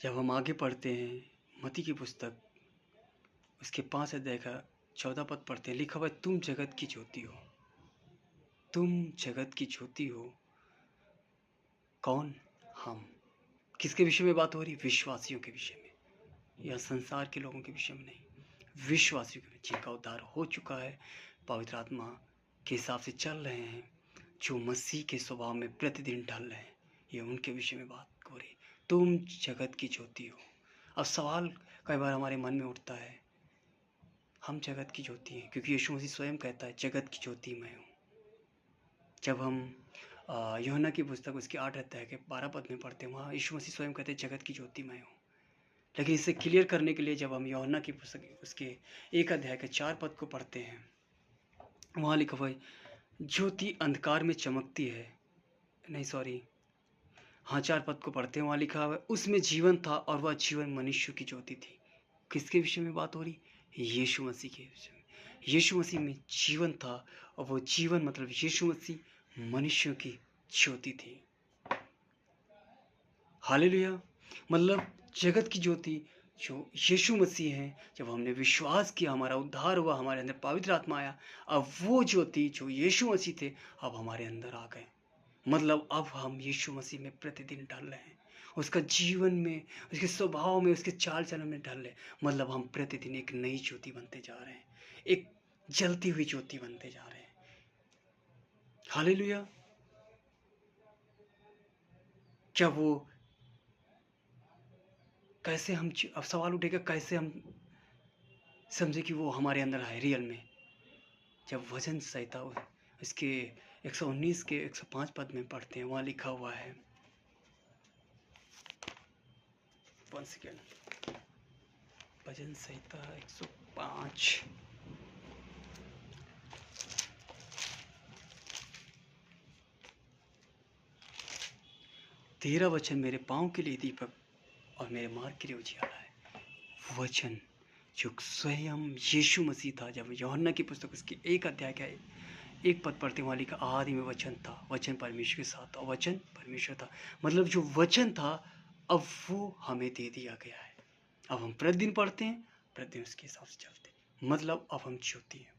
जब हम आगे पढ़ते हैं मत्ती की पुस्तक उसके 5 अध्याय का 14 पद पढ़ते हैं, लिखा हुआ है तुम जगत की ज्योति हो। तुम जगत की ज्योति हो। कौन? हम। किसके विषय में बात हो रही? विश्वासियों के विषय में या संसार के लोगों के विषय में नहीं, विश्वासियों के, जिनका उद्धार हो चुका है, पवित्र आत्मा के हिसाब से चल रहे हैं, जो मसीह के स्वभाव में प्रतिदिन ढल रहे हैं, ये उनके विषय में बात हो रही। तुम जगत की ज्योति हो। अब सवाल कई बार हमारे मन में उठता है, हम जगत की ज्योति हैं क्योंकि यीशु मसीह स्वयं कहता है जगत की ज्योति मैं हूँ। जब हम यूहन्ना की पुस्तक उसके 8 अध्याय के 12 पद में पढ़ते हैं, वहाँ यीशु मसीह स्वयं कहते हैं जगत की ज्योति मैं हूँ। लेकिन इसे क्लियर करने के लिए जब हम यूहन्ना की पुस्तक उसके 1 अध्याय के 4 पद को पढ़ते हैं, वहाँ लिखा हुआ है ज्योति अंधकार में चमकती है। नहीं सॉरी, हाँ 4 पद को पढ़ते हैं, वहाँ लिखा हुआ है उसमें जीवन था और वह जीवन मनुष्य की ज्योति थी। किसके विषय में बात हो रही? यीशु मसीह के विषय में। यीशु मसीह में जीवन था और वो जीवन मतलब यीशु मसीह मनुष्यों की ज्योति थी। हालेलुया। मतलब जगत की ज्योति जो यीशु मसीह हैं, जब हमने विश्वास किया, हमारा उद्धार हुआ, हमारे अंदर पवित्र आत्मा आया, अब वो ज्योति जो यीशु मसीह थे अब हमारे अंदर आ गए। मतलब अब हम यीशु मसीह में प्रतिदिन ढल रहे हैं, उसका जीवन में, उसके स्वभाव में, उसके चाल चलन में ढल रहे। मतलब हम प्रतिदिन एक नई ज्योति बनते जा रहे हैं, एक जलती हुई ज्योति बनते जा रहे हैं। हालेलुया। क्या वो कैसे हम अब सवाल उठेगा कैसे हम समझे कि वो हमारे अंदर है रियल में? जब वचन संहिता इसके 119 के 105 पद में पढ़ते हैं, वहाँ लिखा हुआ है, 1 सेकेंड, भजन संहिता 105 तेरा वचन मेरे पाँव के लिए दीपक और मेरे मार्ग के लिए उजियाला है। वचन जो स्वयं यीशु मसीह था, जब यूहन्ना की पुस्तक उसके 1 अध्याय का 1 पद पढ़ते वहाँ लिखा आदि में वचन था, वचन परमेश्वर के साथ था, वचन परमेश्वर था। मतलब जो वचन था अब वो हमें दे दिया गया है। अब हम प्रतिदिन पढ़ते हैं, प्रतिदिन उसके हिसाब से चलते हैं। मतलब अब हम ज्योति हैं।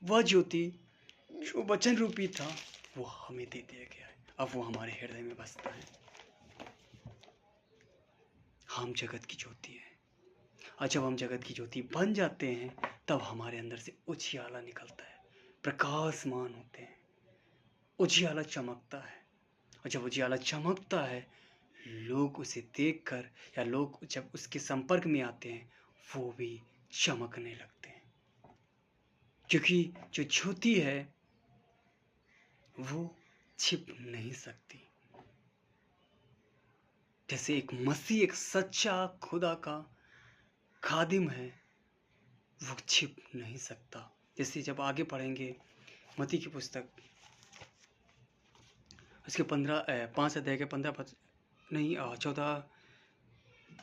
वह ज्योति जो वचन रूपी था वो हमें दे दिया गया है, अब वो हमारे हृदय में बसता है। हम जगत की ज्योति हैं और जब हम जगत की ज्योति बन जाते हैं तब हमारे अंदर से उजियाला निकलता है, प्रकाशमान होते हैं, उजियाला चमकता है। और जब उजियाला चमकता है, लोग उसे देखकर या लोग जब उसके संपर्क में आते हैं वो भी चमकने लगते हैं, क्योंकि जो ज्योति है वो छिप नहीं सकती। जैसे एक मसीह एक सच्चा खुदा का खादिम है, वो छिप नहीं सकता। जैसे जब आगे पढ़ेंगे मत्ती की पुस्तक उसके 5 अध्याय के 15 पद नहीं 14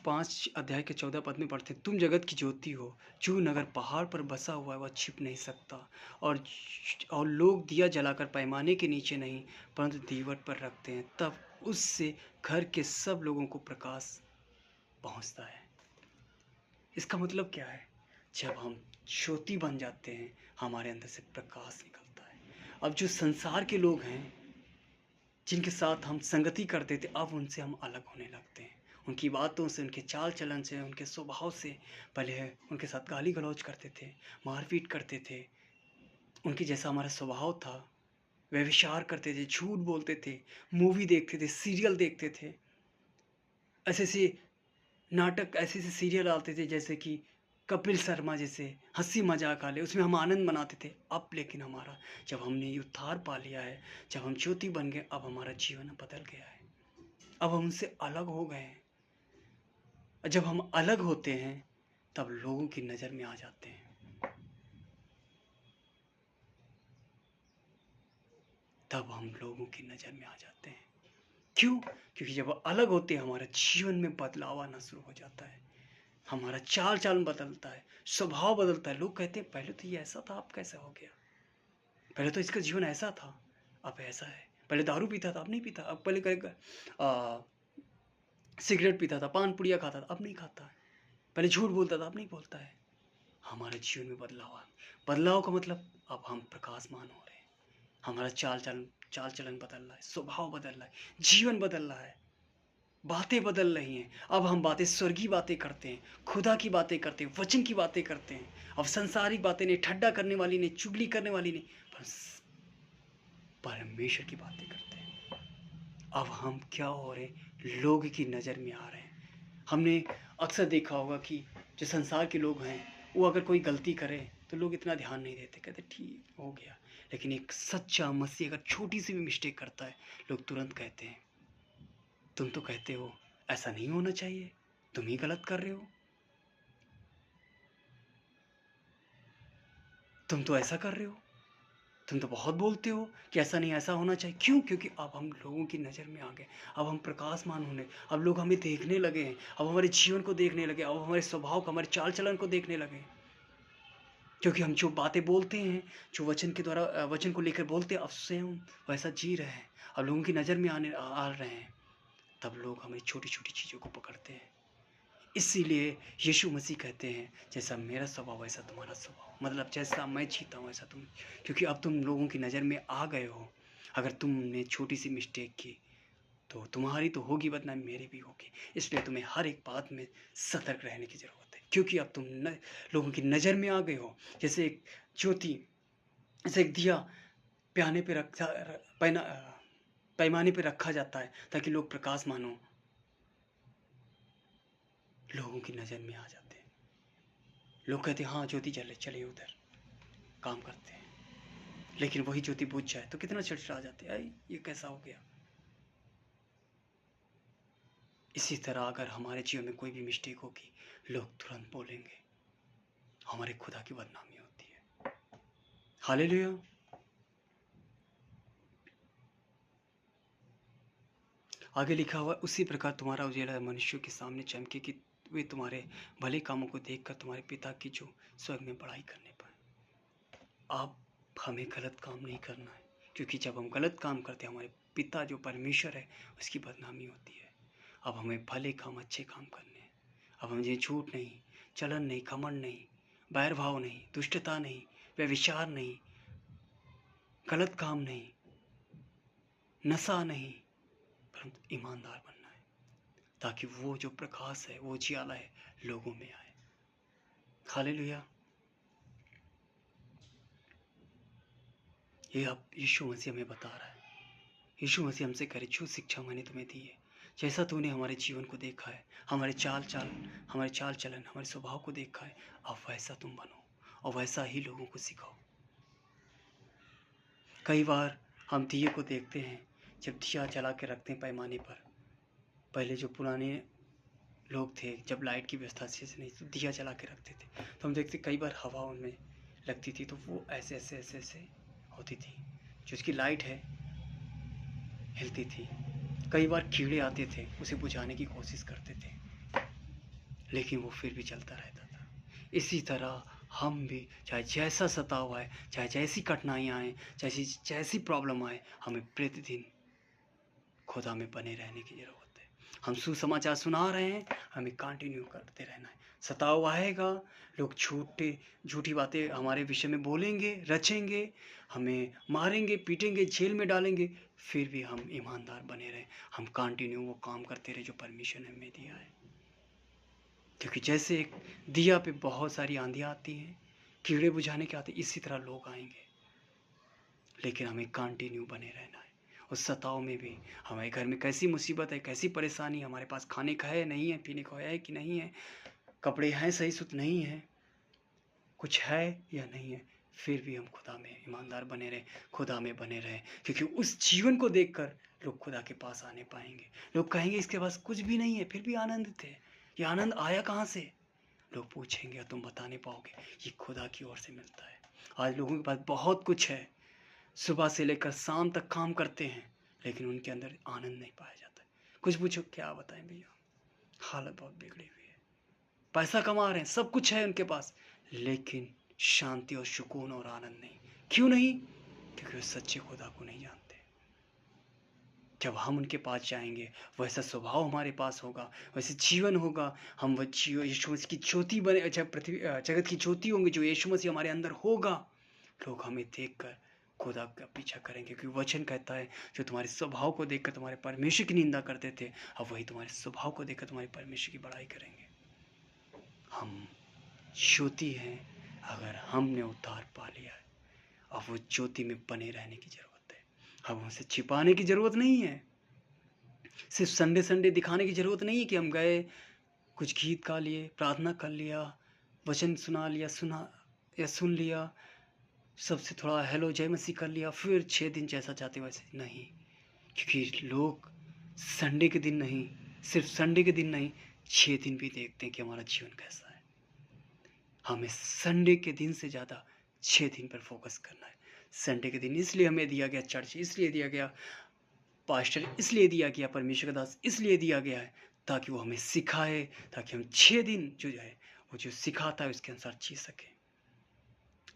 5 अध्याय के 14 पद में पढ़ते तुम जगत की ज्योति हो, जो नगर पहाड़ पर बसा हुआ है वह छिप नहीं सकता। और लोग दिया जलाकर पैमाने के नीचे नहीं परंतु दीवट पर रखते हैं, तब उससे घर के सब लोगों को प्रकाश पहुंचता है। इसका मतलब क्या है? जब हम ज्योति बन जाते हैं हमारे अंदर से प्रकाश निकलता है। अब जो संसार के लोग हैं जिनके साथ हम संगति करते थे अब उनसे हम अलग होने लगते हैं, उनकी बातों से, उनके चाल चलन से, उनके स्वभाव से। पहले उनके साथ गाली गलौज करते थे, मारपीट करते थे, उनके जैसा हमारा स्वभाव था, व्यभिचार करते थे, झूठ बोलते थे, मूवी देखते थे, सीरियल देखते थे, ऐसे ऐसे नाटक, ऐसे ऐसे सीरियल आते थे जैसे कि कपिल शर्मा जैसे हंसी मजाक वाले, उसमें हम आनंद मनाते थे। अब लेकिन हमारा जब हमने उद्धार पा लिया है, जब हम ज्योति बन गए, अब हमारा जीवन बदल गया है, अब हम उनसे अलग हो गए हैं। जब हम अलग होते हैं तब लोगों की नज़र में आ जाते हैं, तब हम लोगों की नज़र में आ जाते हैं। क्यों? क्योंकि जब अलग होते हैं हमारे जीवन में बदलाव आना शुरू हो जाता है, हमारा चाल चलन बदलता है, स्वभाव बदलता है। लोग कहते हैं पहले तो ये ऐसा था, अब कैसा हो गया? पहले तो इसका जीवन ऐसा था, अब ऐसा है। पहले दारू पीता था, अब नहीं पीता। अब पहले करेगा सिगरेट पीता था, पान पुड़िया खाता था, अब नहीं खाता है। पहले झूठ बोलता था, अब नहीं बोलता है। हमारे जीवन में बदलाव आ, बदलाव का मतलब अब हम प्रकाशमान हो रहे हैं। हमारा चाल चलन बदल रहा है, स्वभाव बदल रहा है, जीवन बदल रहा है, बातें बदल रही हैं। अब हम बातें स्वर्गीय बातें करते हैं, खुदा की बातें करते हैं, वचन की बातें करते हैं। अब सांसारिक बातें नहीं, ठट्ठा करने वाली नहीं, चुगली करने वाली नहीं, बस परमेश्वर की बातें करते हैं। अब हम क्या हो रहे, लोग की नज़र में आ रहे हैं। हमने अक्सर देखा होगा कि जो संसार के लोग हैं, वो अगर कोई गलती करे तो लोग इतना ध्यान नहीं देते, कहते ठीक हो गया। लेकिन एक सच्चा मसीह अगर छोटी सी भी मिस्टेक करता है, लोग तुरंत कहते हैं, तुम तो कहते हो ऐसा नहीं होना चाहिए, तुम ही गलत कर रहे हो, तुम तो ऐसा कर रहे हो, तुम तो बहुत बोलते हो कि ऐसा नहीं, ऐसा होना चाहिए। क्यों? क्योंकि अब हम लोगों की नज़र में आ गए, अब हम प्रकाशमान होने, अब लोग हमें देखने लगे हैं, अब हमारे जीवन को देखने लगे, अब हमारे स्वभाव को, हमारे चाल चलन को देखने लगे। क्योंकि हम जो बातें बोलते हैं, जो वचन के द्वारा वचन को लेकर बोलते हैं, अब से हम वैसा जी रहे हैं, अब लोगों की नज़र में आ रहे हैं। तब लोग हमें छोटी छोटी चीज़ों को पकड़ते हैं। इसीलिए यीशु मसीह कहते हैं, जैसा मेरा स्वभाव वैसा तुम्हारा स्वभाव, मतलब जैसा मैं जीता हूँ वैसा तुम। क्योंकि अब तुम लोगों की नज़र में आ गए हो। अगर तुमने छोटी सी मिस्टेक की तो तुम्हारी तो होगी बदनामी, मेरी भी होगी। इसलिए तुम्हें हर एक बात में सतर्क रहने की ज़रूरत है, क्योंकि अब तुम लोगों की नज़र में आ गए हो। जैसे एक ज्योति, जैसे एक दिया प्याने पे रखा पैना पैमाने पे रखा जाता है ताकि लोग प्रकाश मानो, लोगों की नज़र में आ जाते हैं। लोग कहते हैं हाँ ज्योति जल रही, चलिए उधर काम करते हैं। लेकिन वही ज्योति बुझ जाए तो कितना चिड़चिड़ा जाते हैं, ये कैसा हो गया। इसी तरह अगर हमारे जीवन में कोई भी मिस्टेक होगी, लोग तुरंत बोलेंगे, हमारे खुदा की बदनामी होती है। हालेलुया। आगे लिखा हुआ, उसी प्रकार तुम्हारा उजियाला मनुष्यों के सामने चमके कि वे तुम्हारे भले कामों को देखकर तुम्हारे पिता की जो स्वर्ग में बड़ाई करने पाए। अब हमें गलत काम नहीं करना है, क्योंकि जब हम गलत काम करते हैं, हमारे पिता जो परमेश्वर है उसकी बदनामी होती है। अब हमें भले काम, अच्छे काम करने हैं। अब हमें झूठ नहीं, चलन नहीं, घमंड नहीं, बैर भाव नहीं, दुष्टता नहीं, व्यभिचार नहीं, गलत काम नहीं, नशा नहीं, परंतु ईमानदार बनना है, ताकि वो जो प्रकाश है, वो उजियाला है, लोगों में आए। हालेलुया। ये अब यीशु मसीह हमें बता रहा है। यीशु मसीह हमसे करे, जो शिक्षा मैंने तुम्हें दी है, जैसा तूने हमारे जीवन को देखा है, हमारे चाल चलन, हमारे स्वभाव को देखा है, अब वैसा तुम बनो और वैसा ही लोगों को सिखाओ। कई बार हम दिए को देखते हैं, जब दिया जला के रखते हैं पैमाने पर। पहले जो पुराने लोग थे, जब लाइट की व्यवस्था अच्छे से नहीं, तो दिया जला के रखते थे, तो हम देखते कई बार हवा उनमें लगती थी, तो वो ऐसे ऐसे ऐसे ऐसे होती थी, जो उसकी लाइट है हिलती थी। कई बार कीड़े आते थे, उसे बुझाने की कोशिश करते थे, लेकिन वो फिर भी चलता रहता था। इसी तरह हम भी, चाहे जैसा सताव आए, चाहे जैसी कठिनाइयाँ आए, चाहे जैसी प्रॉब्लम आए, हमें प्रतिदिन खुदा में बने रहने की ज़रूरत है। हम सुसमाचार सुना रहे हैं, हमें कंटिन्यू करते रहना है। सताव आएगा, लोग झूठी बातें हमारे विषय में बोलेंगे, रचेंगे, हमें मारेंगे, पीटेंगे, जेल में डालेंगे, फिर भी हम ईमानदार बने रहें। हम कंटिन्यू वो काम करते रहे जो परमिशन हमें दिया है। क्योंकि जैसे एक दिया पे बहुत सारी आंधियाँ आती हैं, कीड़े बुझाने के आते, इसी तरह लोग आएंगे, लेकिन हमें कंटिन्यू बने रहना है। उस सताव में भी, हमारे घर में कैसी मुसीबत है, कैसी परेशानी, हमारे पास खाने का है नहीं है, पीने का है कि नहीं है, कपड़े हैं सही सुत नहीं है, कुछ है या नहीं है, फिर भी हम खुदा में ईमानदार बने रहें, खुदा में बने रहें। क्योंकि उस जीवन को देखकर लोग खुदा के पास आने पाएंगे। लोग कहेंगे इसके पास कुछ भी नहीं है, फिर भी आनंदित है, ये आनंद आया कहाँ से? लोग पूछेंगे और तुम बता नहीं पाओगे, ये खुदा की ओर से मिलता है। आज लोगों के पास बहुत कुछ है, सुबह से लेकर शाम तक काम करते हैं, लेकिन उनके अंदर आनंद नहीं पाया जाता है। कुछ पूछो, क्या बताएं भैया, हालत बहुत बिगड़ी हुई है, पैसा कमा रहे हैं, सब कुछ है उनके पास, लेकिन शांति और सुकून और आनंद नहीं। क्यों नहीं? क्योंकि वो सच्चे खुदा को नहीं जानते। जब हम उनके पास जाएंगे वैसा स्वभाव हमारे पास होगा, वैसे जीवन होगा। हम वो यीशु मसीह की ज्योति बने, जब पृथ्वी जगत की ज्योति होंगे, जो यीशु मसीह हमारे अंदर होगा। लोग हमें देखकर खुदा का पीछा करेंगे, क्योंकि वचन कहता है जो तुम्हारे स्वभाव को देखकर तुम्हारे परमेश्वर की निंदा करते थे, अब वही तुम्हारे स्वभाव को देखकर तुम्हारे परमेश्वर की बड़ाई करेंगे। हम ज्योति हैं, अगर हमने उद्धार पा लिया है, अब वो ज्योति में बने रहने की जरूरत है। अब हमसे छिपाने की जरूरत नहीं है, सिर्फ संडे संडे दिखाने की जरूरत नहीं है कि हम गए, कुछ गीत गा लिए, प्रार्थना कर लिया, वचन सुना लिया, सुन लिया, सबसे थोड़ा हेलो जय मसीह कर लिया, फिर 6 दिन जैसा चाहते वैसे नहीं। क्योंकि लोग संडे के दिन नहीं, सिर्फ संडे के दिन नहीं, 6 दिन भी देखते हैं कि हमारा जीवन कैसा है। हमें संडे के दिन से ज़्यादा 6 दिन पर फोकस करना है। संडे के दिन इसलिए हमें दिया गया, चर्च इसलिए दिया गया, पास्टर इसलिए दिया गया, परमेश्वर का दास इसलिए दिया गया है, ताकि वो हमें सिखाए, ताकि हम 6 दिन जो है वो जो सिखाता है उसके अनुसार जी सके।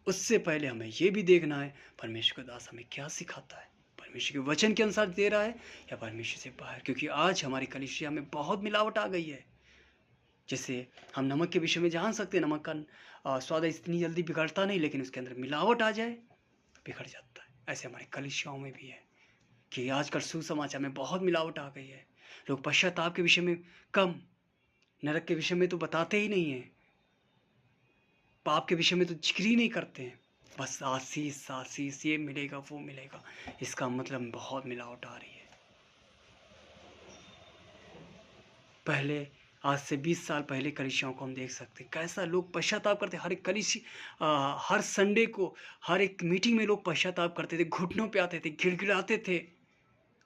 उससे पहले हमें ये भी देखना है परमेश्वर का दास हमें क्या सिखाता है, परमेश्वर के वचन के अनुसार दे रहा है या परमेश्वर से बाहर। क्योंकि आज हमारी कलीसिया में बहुत मिलावट आ गई है। जैसे हम नमक के विषय में जान सकते हैं, नमक का स्वाद इतनी जल्दी बिगड़ता नहीं, लेकिन उसके अंदर मिलावट आ जाए तो बिगड़ जाता है। ऐसे हमारी कलीसियाओं में भी है कि आजकल सुसमाचार में बहुत मिलावट आ गई है। लोग पश्चाताप के विषय में कम, नरक के विषय में तो बताते ही नहीं है, पाप के विषय में तो जिक्र ही नहीं करते हैं। बस आशीष आशीष, ये मिलेगा वो मिलेगा। इसका मतलब बहुत मिलावट आ रही है। पहले आज से 20 साल पहले कलीसियाओं को हम देख सकते हैं, कैसा लोग पश्चाताप करते। हर एक हर संडे को, हर एक मीटिंग में लोग पश्चाताप करते थे, घुटनों पे आते थे, गिड़गिड़ाते थे।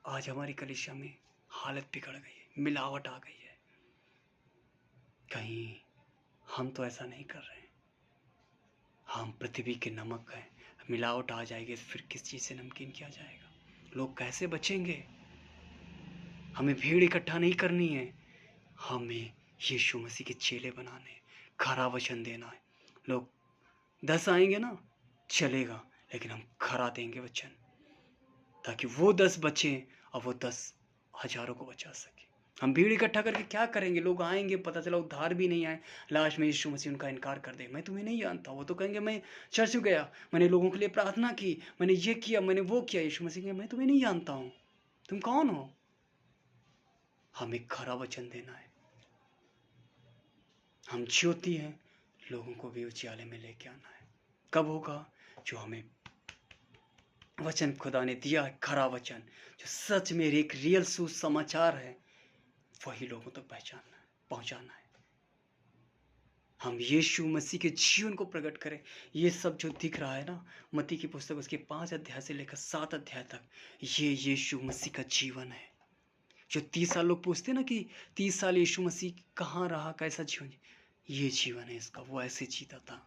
आज हमारी कलीसिया में हालत बिगड़ गई है, मिलावट आ गई है। कहीं हम तो ऐसा नहीं कर रहे हैं। हम पृथ्वी के नमक हैं, मिलावट आ जाएगी तो फिर किस चीज़ से नमकीन किया जाएगा? लोग कैसे बचेंगे? हमें भीड़ इकट्ठा नहीं करनी है, हमें यीशु मसीह के चेले बनाने, खरा वचन देना है। लोग 10 आएंगे ना, चलेगा, लेकिन हम खरा देंगे वचन, ताकि वो 10 बचें और वो 10 हजारों को बचा सके। हम भीड़ इकट्ठा करके क्या करेंगे? लोग आएंगे, पता चला उद्धार भी नहीं आए, लास्ट में यीशु मसीह उनका इनकार कर दे, मैं तुम्हें नहीं जानता। वो तो कहेंगे मैं चर्च गया, मैंने लोगों के लिए प्रार्थना की, मैंने ये किया, मैंने वो किया। यीशु मसीह कहेंगे मैं तुम्हें नहीं जानता हूँ, तुम कौन हो? हमें खरा वचन देना है। हम ज्योति हैं, लोगों को भी उजियाले में लेके आना है। कब होगा? जो हमें वचन खुदा ने दिया है, खरा वचन, जो सच में एक रियल सुसमाचार है, वही लोगों तक पहुंचाना है। हम यीशु मसीह के जीवन को प्रकट करें। ये सब जो दिख रहा है ना, मत्ती की पुस्तक उसके 5 अध्याय से लेकर 7 अध्याय तक, ये यीशु मसीह का जीवन है। जो 30 साल लोग पूछते हैं ना कि 30 साल यीशु मसीह कहाँ रहा, कैसा जीवन, ये जीवन है इसका। वो ऐसे जीता था,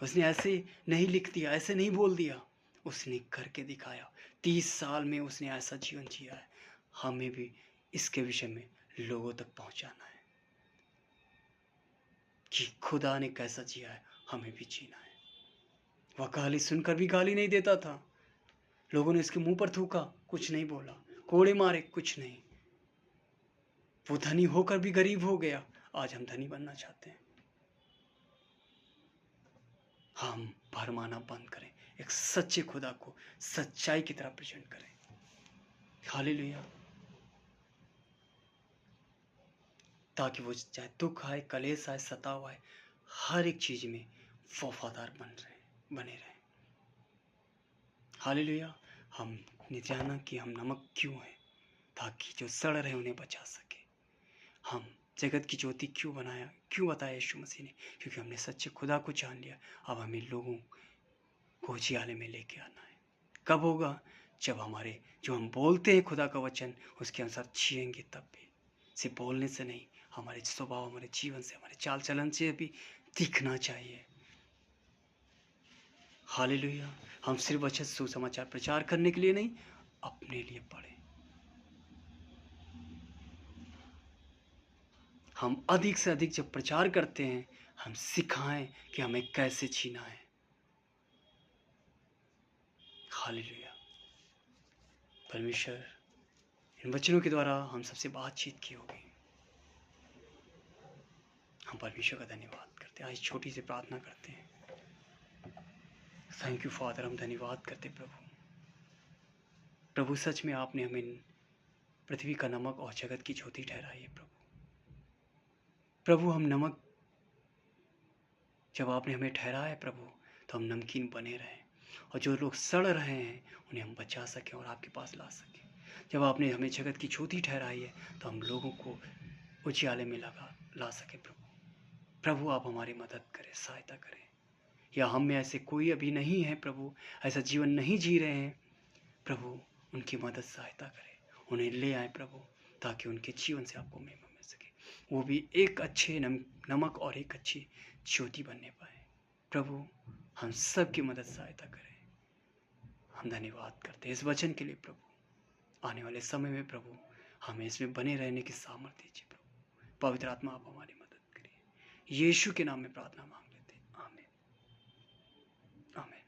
उसने ऐसे नहीं लिख दिया, ऐसे नहीं बोल दिया, उसने करके दिखाया। 30 साल में उसने ऐसा जीवन जिया है। हमें भी इसके विषय में लोगों तक पहुंचाना है कि खुदा ने कैसा जिया है, हमें भी जीना है। वह गाली सुनकर भी गाली नहीं देता था, लोगों ने इसके मुंह पर थूका, कुछ नहीं बोला, कोड़े मारे, कुछ नहीं। वो धनी होकर भी गरीब हो गया। आज हम धनी बनना चाहते हैं। हम भरमाना बंद करें, एक सच्चे खुदा को सच्चाई की तरह प्रेजेंट करें। हालेलुया। ताकि वो चाहे दुख आए, कलेश आए, सताव आए, हर एक चीज में वफादार बने रहे। हालेलुया। हमने जाना कि हम नमक क्यों हैं, ताकि जो सड़ रहे उन्हें बचा सके। हम जगत की ज्योति क्यों बताया यीशु मसीह ने? क्योंकि हमने सच्चे खुदा को जान लिया। अब हमें लोगों को उजियाले में लेके आना है। कब होगा? जब हमारे जो हम बोलते हैं खुदा का वचन, उसके अनुसार जिएंगे। तब भी सिर्फ बोलने से नहीं, हमारे स्वभाव, हमारे जीवन से, हमारे चाल चलन से भी दिखना चाहिए। हालेलुया। हम सिर्फ वचन सुसमाचार प्रचार करने के लिए नहीं, अपने लिए पढ़े। हम अधिक से अधिक जब प्रचार करते हैं, हम सिखाएं कि हमें कैसे जीना है। हालेलुया। परमेश्वर इन वचनों के द्वारा हम सबसे बातचीत की होगी। हम परमेश्वर का धन्यवाद करते हैं। आज छोटी सी प्रार्थना करते हैं। थैंक यू फादर, हम धन्यवाद करते प्रभु। प्रभु सच में आपने हमें पृथ्वी का नमक और जगत की ज्योति ठहराई है प्रभु। प्रभु हम नमक जब आपने हमें ठहराया है प्रभु, तो हम नमकीन बने रहें, और जो लोग सड़ रहे हैं उन्हें हम बचा सकें और आपके पास ला सकें। जब आपने हमें जगत की ज्योति ठहराई है तो हम लोगों को उजियाले में ला सकें प्रभु। प्रभु आप हमारी मदद करें, सहायता करें। या हम में ऐसे कोई अभी नहीं है प्रभु, ऐसा जीवन नहीं जी रहे हैं प्रभु, उनकी मदद सहायता करें, उन्हें ले आए प्रभु, ताकि उनके जीवन से आपको महिमा मिल सके, वो भी एक अच्छे नमक और एक अच्छी ज्योति बनने पाए। प्रभु हम सब की मदद सहायता करें। हम धन्यवाद करते हैं इस वचन के लिए प्रभु। आने वाले समय में प्रभु हमें इसमें बने रहने की सामर्थ्य दीजिए प्रभु। पवित्र आत्मा आप हमारी मदद करिए। यीशु के नाम में प्रार्थना मांग लेते हैं, आमीन, आमीन।